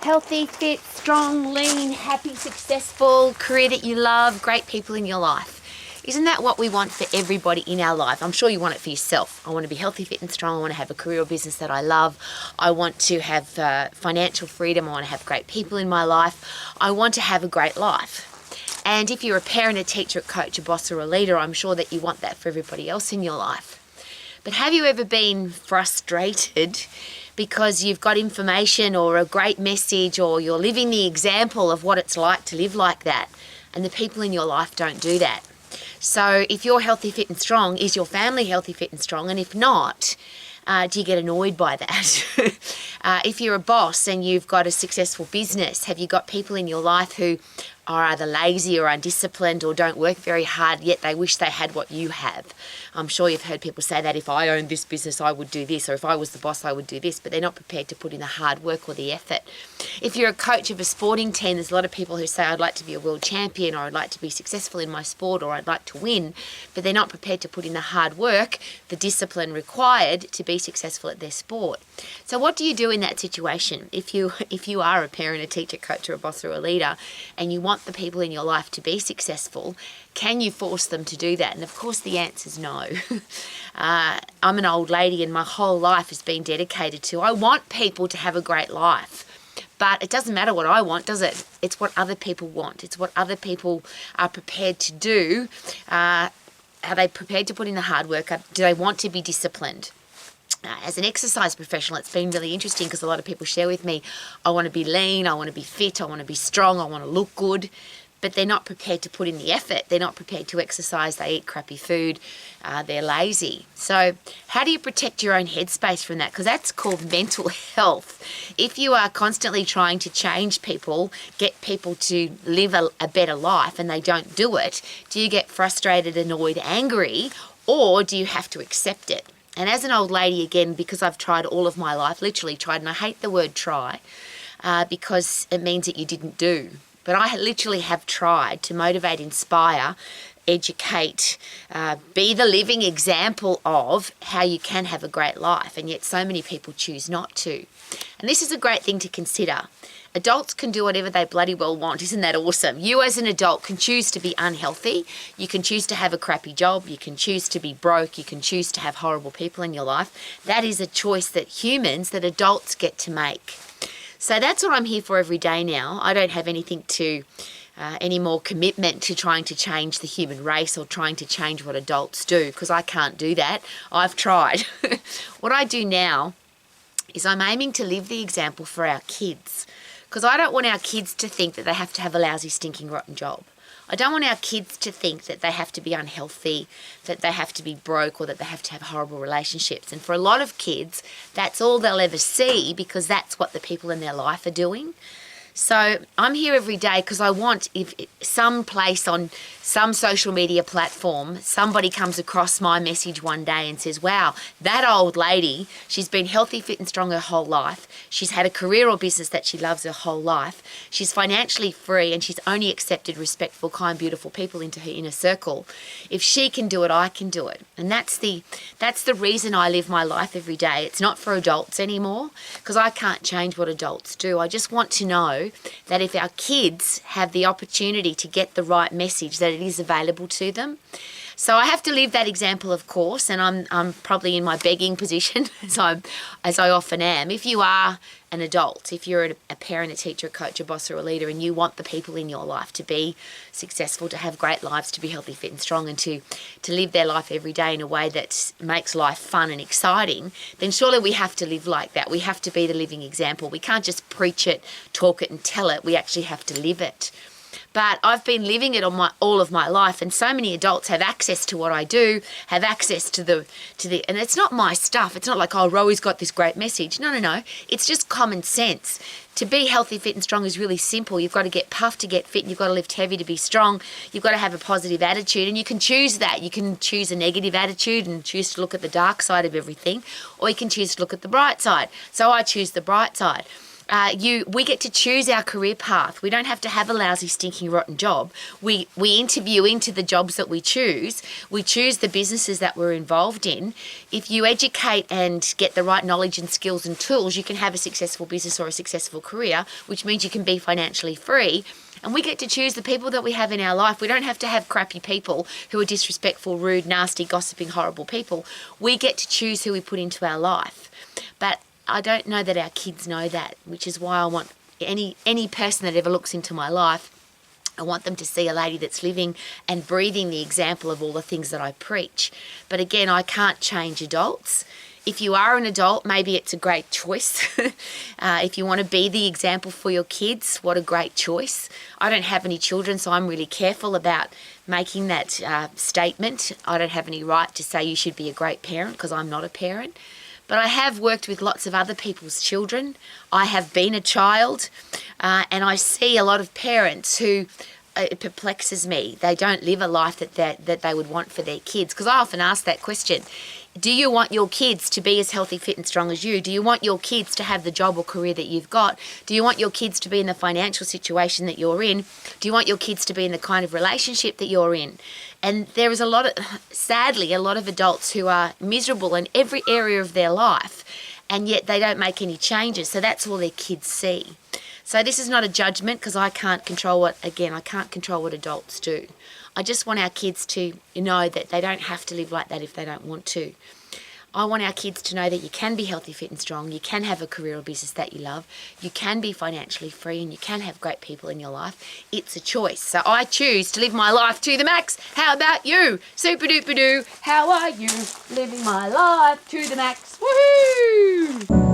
Healthy, fit, strong, lean, happy, successful, career that you love, great people in your life. Isn't that what we want for everybody in our life? I'm sure you want it for yourself. I want to be healthy, fit and strong. I want to have a career or business that I love. I want to have financial freedom. I want to have great people in my life. I want to have a great life. And if you're a parent, a teacher, a coach, a boss or a leader, I'm sure that you want that for everybody else in your life. But have you ever been frustrated because you've got information or a great message, or you're living the example of what it's like to live like that, and the people in your life don't do that? So if you're healthy, fit and strong, is your family healthy, fit and strong? And if not, do you get annoyed by that? If you're a boss and you've got a successful business, have you got people in your life who are either lazy or undisciplined or don't work very hard, yet they wish they had what you have? I'm sure you've heard people say that if I owned this business, I would do this, or if I was the boss, I would do this, but they're not prepared to put in the hard work or the effort. If you're a coach of a sporting team, there's a lot of people who say, I'd like to be a world champion, or I'd like to be successful in my sport, or I'd like to win, but they're not prepared to put in the hard work, the discipline required to be successful at their sport. So what do you do in that situation? If you are a parent, a teacher, coach, or a boss or a leader, and you want the people in your life to be successful, can you force them to do that? And of course the answer is no. I'm an old lady and my whole life has been dedicated to, I want people to have a great life. But it doesn't matter what I want, does it? It's what other people want. It's what other people are prepared to do. Are they prepared to put in the hard work? Do they want to be disciplined? As an exercise professional, it's been really interesting because a lot of people share with me, I want to be lean, I want to be fit, I want to be strong, I want to look good, but they're not prepared to put in the effort. They're not prepared to exercise. They eat crappy food. They're lazy. So how do you protect your own headspace from that? Because that's called mental health. If you are constantly trying to change people, get people to live a better life, and they don't do it, do you get frustrated, annoyed, angry, or do you have to accept it? And as an old lady, again, because I've tried all of my life, literally tried, and I hate the word try because it means that you didn't do. But I literally have tried to motivate, inspire, educate, be the living example of how you can have a great life, and yet so many people choose not to. And this is a great thing to consider. Adults can do whatever they bloody well want. Isn't that awesome? You as an adult can choose to be unhealthy. You can choose to have a crappy job. You can choose to be broke. You can choose to have horrible people in your life. That is a choice that adults get to make. So that's what I'm here for every day now. I don't have anything to, any more commitment to trying to change the human race or trying to change what adults do, because I can't do that. I've tried. What I do now is I'm aiming to live the example for our kids, because I don't want our kids to think that they have to have a lousy, stinking, rotten job. I don't want our kids to think that they have to be unhealthy, that they have to be broke, or that they have to have horrible relationships. And for a lot of kids, that's all they'll ever see, because that's what the people in their life are doing. So I'm here every day because I want, if some place on some social media platform, somebody comes across my message one day and says, wow, that old lady, she's been healthy, fit and strong her whole life. She's had a career or business that she loves her whole life. She's financially free and she's only accepted respectful, kind, beautiful people into her inner circle. If she can do it, I can do it. And that's the reason I live my life every day. It's not for adults anymore, because I can't change what adults do. I just want to know that if our kids have the opportunity to get the right message, that it is available to them. So I have to live that example, of course, and I'm probably in my begging position, as I often am. If you are an adult, if you're a parent, a teacher, a coach, a boss or a leader, and you want the people in your life to be successful, to have great lives, to be healthy, fit and strong, and to live their life every day in a way that makes life fun and exciting, then surely we have to live like that. We have to be the living example. We can't just preach it, talk it and tell it. We actually have to live it. But I've been living it all of my life, and so many adults have access to what I do, have access to the, and it's not my stuff. It's not like, oh, Rowie's got this great message. No. It's just common sense. To be healthy, fit and strong is really simple. You've got to get puffed to get fit, and you've got to lift heavy to be strong. You've got to have a positive attitude, and you can choose that. You can choose a negative attitude and choose to look at the dark side of everything, or you can choose to look at the bright side. So I choose the bright side. We get to choose our career path. We don't have to have a lousy, stinking, rotten job. We interview into the jobs that we choose. We choose the businesses that we're involved in. If you educate and get the right knowledge and skills and tools, you can have a successful business or a successful career, which means you can be financially free. And we get to choose the people that we have in our life. We don't have to have crappy people who are disrespectful, rude, nasty, gossiping, horrible people. We get to choose who we put into our life. But I don't know that our kids know that, which is why I want any person that ever looks into my life, I want them to see a lady that's living and breathing the example of all the things that I preach. But again, I can't change adults. If you are an adult, maybe it's a great choice. If you want to be the example for your kids, what a great choice. I don't have any children, so I'm really careful about making that statement. I don't have any right to say you should be a great parent because I'm not a parent. But I have worked with lots of other people's children. I have been a child, and I see a lot of parents who it perplexes me. They don't live a life that they would want for their kids. Because I often ask that question. Do you want your kids to be as healthy, fit and strong as you? Do you want your kids to have the job or career that you've got? Do you want your kids to be in the financial situation that you're in? Do you want your kids to be in the kind of relationship that you're in? And there is sadly, a lot of adults who are miserable in every area of their life, and yet they don't make any changes. So that's all their kids see. So this is not a judgment, because I can't control what adults do. I just want our kids to know that they don't have to live like that if they don't want to. I want our kids to know that you can be healthy, fit and strong. You can have a career or business that you love. You can be financially free, and you can have great people in your life. It's a choice. So I choose to live my life to the max. How about you? Super duper doo. How are you living my life to the max? Woohoo!